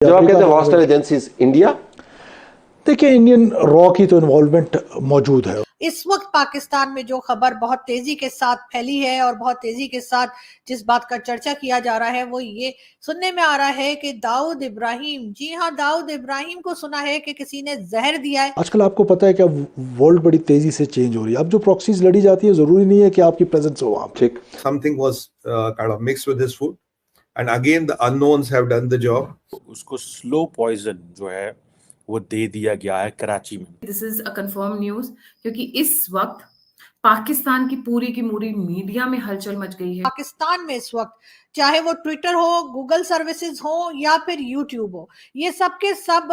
जब आप कहते अफ्रीका हैं का हॉस्टाइल अगर एजेंसीज इंडिया, देखिए इंडियन रॉ की तो इन्वॉल्वमेंट मौजूद है। इस वक्त पाकिस्तान में जो खबर बहुत तेजी के साथ फैली है और बहुत तेजी के साथ जिस बात का चर्चा किया जा रहा है वो ये सुनने में आ रहा है कि दाऊद इब्राहिम, जी हाँ, दाऊद इब्राहिम को सुना है कि किसी ने जहर दिया है। आजकल आपको पता है कि अब वर्ल्ड बड़ी तेजी से चेंज हो रही है। अब जो प्रॉक्सीज लड़ी जाती है जरूरी नहीं है कि आपकी प्रेजेंस हो वहां पे। ठीक, something was kind of mixed with his food, and again the unknowns have done the job. उसको स्लो पॉइजन जो है वो दे दिया गया है कराची में। This is a confirm news, क्योंकि इस वक्त पाकिस्तान की पूरी मीडिया में हलचल मच गई है। पाकिस्तान में इस वक्त चाहे वो ट्विटर हो, गूगल सर्विसेज हो या फिर यूट्यूब हो, ये सब के सब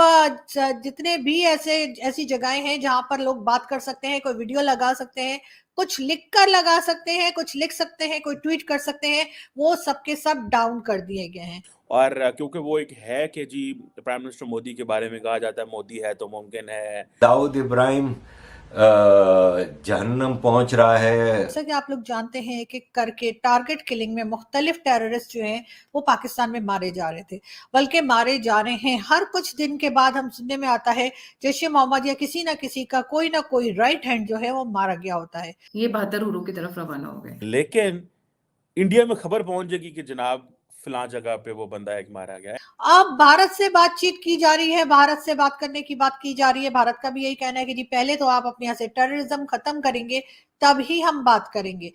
जितने भी ऐसी जगहें हैं जहां पर लोग बात कर सकते हैं, कोई वीडियो लगा सकते हैं, कुछ लिख कर लगा सकते हैं, कुछ लिख सकते हैं, कोई ट्वीट कर सकते हैं, वो सब के सब डाउन कर दिए गए हैं। और क्योंकि वो एक है कि जी प्राइम मिनिस्टर मोदी के बारे में कहा जाता है मोदी है तो मुमकिन है दाऊद इब्राहिम जहन्नम पहुंच रहा है। जैसा कि आप लोग जानते हैं कि करके टारगेट किलिंग में मुख्तलिफ टेररिस्ट जो हैं वो पाकिस्तान में मारे जा रहे थे, बल्कि मारे जा रहे हैं। हर कुछ दिन के बाद हम सुनने में आता है जैश ए मोहम्मद या किसी ना किसी का कोई ना कोई राइट हैंड जो है वो मारा गया होता है। ये 72 हुरों की तरफ रवाना हो गए। लेकिन इंडिया में खबर पहुंच जाएगी कि जनाब फलां जगह पे वो बंदा एक मारा गया है। अब भारत से बातचीत की जा रही है, भारत से बात करने की बात की जा रही है। भारत का भी यही कहना है कि जी पहले तो आप अपने यहाँ से टेररिज्म खत्म करेंगे तभी हम बात करेंगे।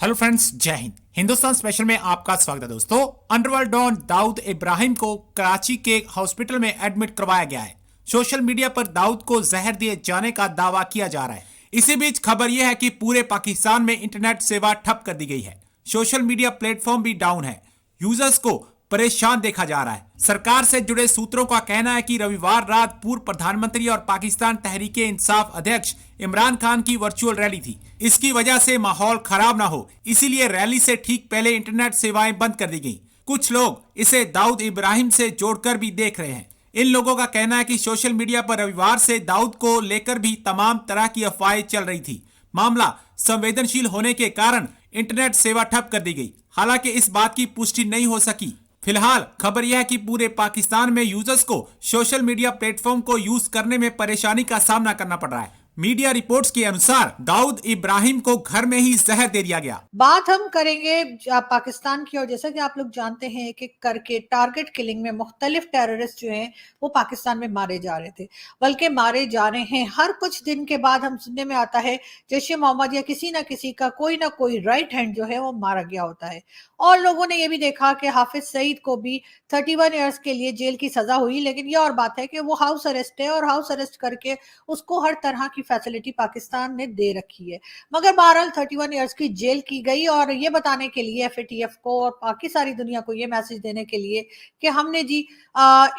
हेलो फ्रेंड्स, जय हिंद। हिंदुस्तान स्पेशल में आपका स्वागत है दोस्तों। अंडरवर्ल्ड डॉन दाऊद इब्राहिम को कराची के हॉस्पिटल में एडमिट करवाया गया है। सोशल मीडिया पर दाऊद को जहर दिए जाने का दावा किया जा रहा है। इसी बीच खबर यह है कि पूरे पाकिस्तान में इंटरनेट सेवा ठप कर दी गई है। सोशल मीडिया प्लेटफॉर्म भी डाउन है। यूजर्स को परेशान देखा जा रहा है। सरकार से जुड़े सूत्रों का कहना है कि रविवार रात पूर्व प्रधानमंत्री और पाकिस्तान तहरीके इंसाफ अध्यक्ष इमरान खान की वर्चुअल रैली थी। इसकी वजह से माहौल खराब ना हो, इसीलिए रैली से ठीक पहले इंटरनेट सेवाएं बंद कर दी गई। कुछ लोग इसे दाऊद इब्राहिम से जोड़कर भी देख रहे हैं। इन लोगों का कहना है कि सोशल मीडिया पर रविवार से दाऊद को लेकर भी तमाम तरह की अफवाहें चल रही थी। मामला संवेदनशील होने के कारण इंटरनेट सेवा ठप कर दी गई। हालांकि इस बात की पुष्टि नहीं हो सकी। फिलहाल खबर यह है कि पूरे पाकिस्तान में यूजर्स को सोशल मीडिया प्लेटफॉर्म को यूज करने में परेशानी का सामना करना पड़ रहा है। मीडिया रिपोर्ट्स के अनुसार दाऊद इब्राहिम को घर में ही जहर दे दिया गया। बात हम करेंगे पाकिस्तान की, और जैसा कि आप लोग जानते हैं कि करके टारगेट किलिंग में मुख्तलिफ टेररिस्ट जो हैं वो पाकिस्तान में मारे जा रहे थे, बल्कि मारे जा रहे हैं। हर कुछ दिन के बाद हम सुनने में आता है जैश ए मोहम्मद या किसी ना किसी का कोई ना कोई राइट हैंड जो है वो मारा गया होता है। और लोगों ने ये भी देखा कि हाफिज सईद को भी 31 ईयर्स के लिए जेल की सजा हुई, लेकिन ये और बात है कि वो हाउस अरेस्ट है और हाउस अरेस्ट करके उसको हर तरह की फैसिलिटी पाकिस्तान ने दे रखी है। मगर बहरहाल 31 ईयर्स की जेल की गई, और ये बताने के लिए एफएटीएफ को और बाकी सारी दुनिया को ये मैसेज देने के लिए कि हमने जी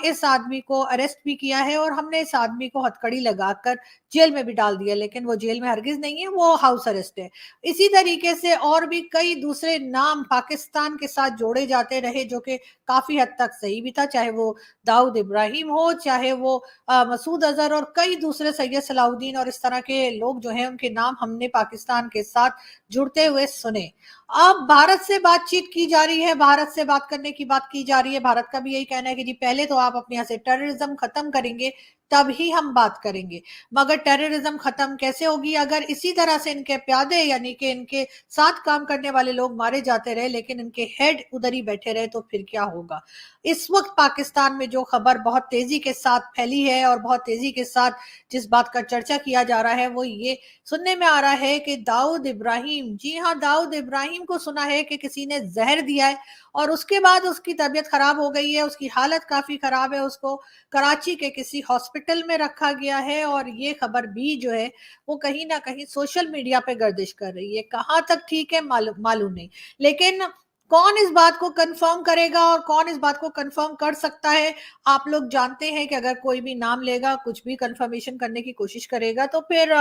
इस आदमी को अरेस्ट भी किया है और हमने इस आदमी को हथकड़ी लगाकर जेल में भी डाल दिया, लेकिन वो जेल में हरगिज नहीं है, वो हाउस अरेस्ट है। इसी तरीके से और भी कई दूसरे नाम पाकिस्तान के साथ जोड़े जाते रहे जो कि काफी हद तक सही भी था, चाहे वो दाऊद इब्राहिम हो, चाहे वो मसूद अजहर और कई दूसरे, सैयद सलाउद्दीन और इस तरह के लोग जो हैं उनके नाम हमने पाकिस्तान के साथ जुड़ते हुए सुने। अब भारत से बातचीत की जा रही है, भारत से बात करने की बात की जा रही है। भारत का भी यही कहना है कि जी पहले तो आप अपने यहाँ से टेररिज्म खत्म करेंगे तभी हम बात करेंगे। मगर टेररिज्म खत्म कैसे होगी अगर इसी तरह से इनके प्यादे यानी कि इनके साथ काम करने वाले लोग मारे जाते रहे लेकिन इनके हेड उधर ही बैठे रहे, तो फिर क्या होगा। इस वक्त पाकिस्तान में जो खबर बहुत तेजी के साथ फैली है और बहुत तेजी के साथ जिस बात का चर्चा किया जा रहा है वो ये सुनने में आ रहा है कि दाऊद इब्राहिम, जी हाँ, दाऊद इब्राहिम को सुना है कि किसी ने जहर दिया है और उसके बाद उसकी तबीयत खराब हो गई है, उसकी हालत काफी खराब है, उसको कराची के किसी हॉस्पिटल में रखा गया है। और ये खबर भी जो है वो कहीं ना कहीं सोशल मीडिया पे गर्दिश कर रही है। कहाँ तक ठीक है मालूम नहीं, लेकिन कौन इस बात को कंफर्म करेगा और कौन इस बात को कंफर्म कर सकता है। आप लोग जानते हैं कि अगर कोई भी नाम लेगा, कुछ भी कंफर्मेशन करने की कोशिश करेगा तो फिर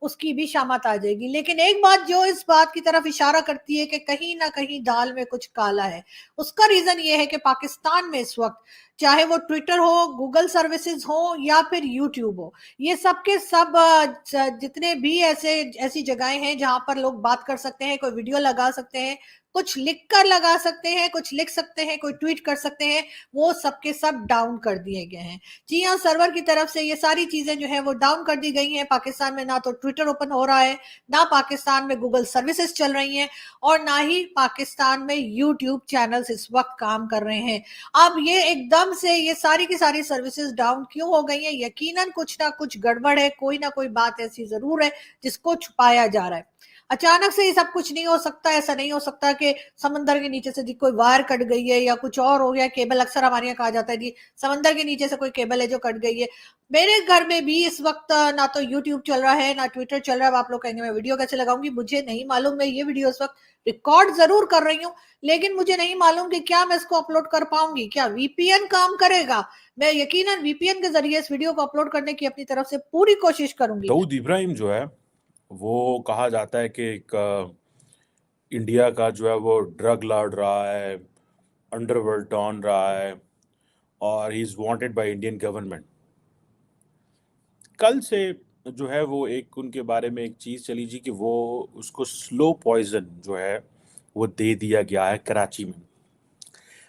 उसकी भी शामत आ जाएगी। लेकिन एक बात जो इस बात की तरफ इशारा करती है कि कहीं ना कहीं दाल में कुछ काला है, उसका रीजन ये है कि पाकिस्तान में इस वक्त चाहे वो ट्विटर हो, गूगल सर्विसेज हो या फिर यूट्यूब हो, ये सब के सब जितने भी ऐसी जगहें हैं जहां पर लोग बात कर सकते हैं, कोई वीडियो लगा सकते हैं, कुछ लिख कर लगा सकते हैं, कुछ लिख सकते हैं, कोई ट्वीट कर सकते हैं, वो सबके सब डाउन कर दिए गए हैं। जी हाँ, सर्वर की तरफ से ये सारी चीजें जो है वो डाउन कर दी गई हैं। पाकिस्तान में ना तो ट्विटर ओपन हो रहा है, ना पाकिस्तान में गूगल सर्विसेज चल रही हैं, और ना ही पाकिस्तान में यूट्यूब चैनल्स इस वक्त काम कर रहे हैं। अब ये एकदम से ये सारी की सारी सर्विसेज डाउन क्यों हो गई हैं? यकीनन कुछ ना कुछ गड़बड़ है, कोई ना कोई बात ऐसी जरूर है जिसको छुपाया जा रहा है। अचानक से ये सब कुछ नहीं हो सकता। ऐसा नहीं हो सकता कि समंदर के नीचे से जी कोई वायर कट गई है या कुछ और हो गया, केबल। अक्सर हमारे यहाँ कहा जाता है जी समंदर के नीचे से कोई केबल है जो कट गई है। मेरे घर में भी इस वक्त ना तो यूट्यूब चल रहा है, ना ट्विटर चल रहा है। अब आप लोग कहेंगे मैं वीडियो कैसे लगाऊंगी, मुझे नहीं मालूम। मैं ये वीडियो इस वक्त रिकॉर्ड जरूर कर रही हूँ, लेकिन मुझे नहीं मालूम कि क्या मैं इसको अपलोड कर पाऊंगी, क्या वीपीएन काम करेगा। मैं यकीनन वीपीएन के जरिए इस वीडियो को अपलोड करने की अपनी तरफ से पूरी कोशिश करूंगी। दाऊद इब्राहिम जो है वो कहा जाता है कि एक इंडिया का जो है वो ड्रग लॉर्ड रहा है, अंडरवर्ल्ड डॉन रहा है, और he is wanted by Indian government. कल से जो है वो एक उनके बारे में एक चीज़ चली जी कि वो उसको स्लो पॉइजन जो है वो दे दिया गया है कराची में।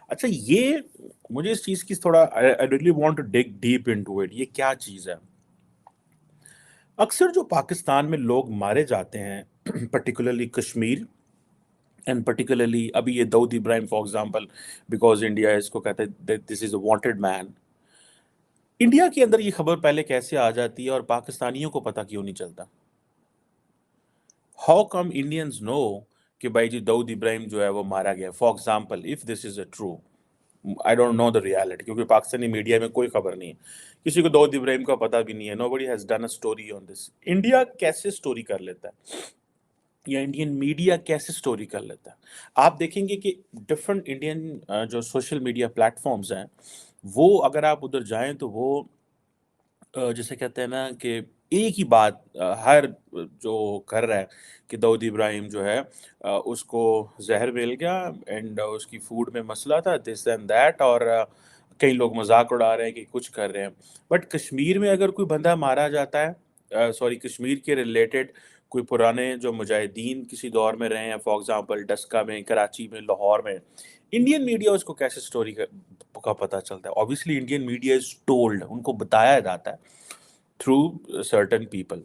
अच्छा, ये मुझे इस चीज़ की थोड़ा I really want to dig deep into it. ये क्या चीज़ है? अक्सर जो पाकिस्तान में लोग मारे जाते हैं पर्टिकुलरली कश्मीर एंड पर्टिकुलरली अभी ये Dawood Ibrahim for example, because India इसको कहते हैं this is a wanted man. India के अंदर ये खबर पहले कैसे आ जाती है और पाकिस्तानियों को पता क्यों नहीं चलता? हाउ कम इंडियंस नो कि भाई जी दाऊद इब्राहिम जो है वो मारा गया? For example, if this is a true, I don't know the reality, क्योंकि पाकिस्तानी मीडिया में कोई खबर नहीं है, किसी को दाऊद इब्राहिम का पता भी नहीं है। Nobody has done a story on this. India कैसे स्टोरी कर लेता है या इंडियन मीडिया कैसे स्टोरी कर लेता है? आप देखेंगे कि डिफरेंट इंडियन जो सोशल मीडिया प्लेटफॉर्म्स हैं, वो अगर आप उधर जाएं तो वो जैसे कहते हैं ना कि एक ही बात हर जो कर रहा है कि दाऊद इब्राहिम जो है उसको जहर मिल गया एंड उसकी फूड में मसला था, दिस एंड दैट, और कई लोग मजाक उड़ा रहे हैं कि कुछ कर रहे हैं। बट कश्मीर में अगर कोई बंदा मारा जाता है, सॉरी, कश्मीर के रिलेटेड कोई पुराने जो मुजाहिदीन किसी दौर में रहे हैं, फॉर एग्जांपल डस्का में, कराची में, लाहौर में, इंडियन मीडिया उसको कैसे स्टोरी का पता चलता है? Obviously Indian media is told, उनको बताया जाता है थ्रू सर्टेन पीपल।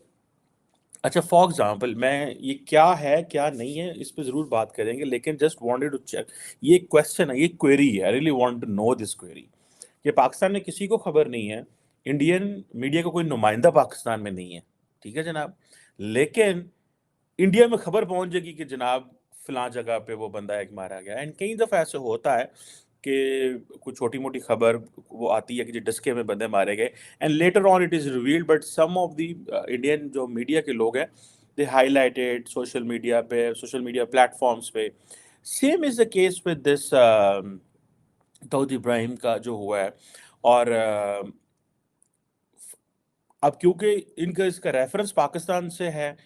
अच्छा, फॉर एग्जांपल, मैं ये क्या है क्या नहीं है इस पे ज़रूर बात करेंगे, लेकिन जस्ट वांटेड टू चेक, ये क्वेश्चन है, ये क्वेरी है, I really want to know this query, कि पाकिस्तान में किसी को खबर नहीं है, इंडियन मीडिया का कोई नुमाइंदा पाकिस्तान में नहीं है, ठीक है जनाब, लेकिन इंडिया में खबर पहुंच जाएगी कि जनाब फलां जगह पे वो बंदा एक मारा गया। एंड कई दफ़ा ऐसे होता है कि कुछ छोटी मोटी खबर वो आती है कि डस्के में बंदे मारे गए, and later on it is revealed, but some of the Indian जो मीडिया के लोग हैं दे हाईलाइटेड सोशल मीडिया पे, सोशल मीडिया प्लेटफॉर्म्स पे। Same is the case with this Dawood Ibrahim का जो हुआ है। और अब क्योंकि इनका इसका रेफरेंस पाकिस्तान से है,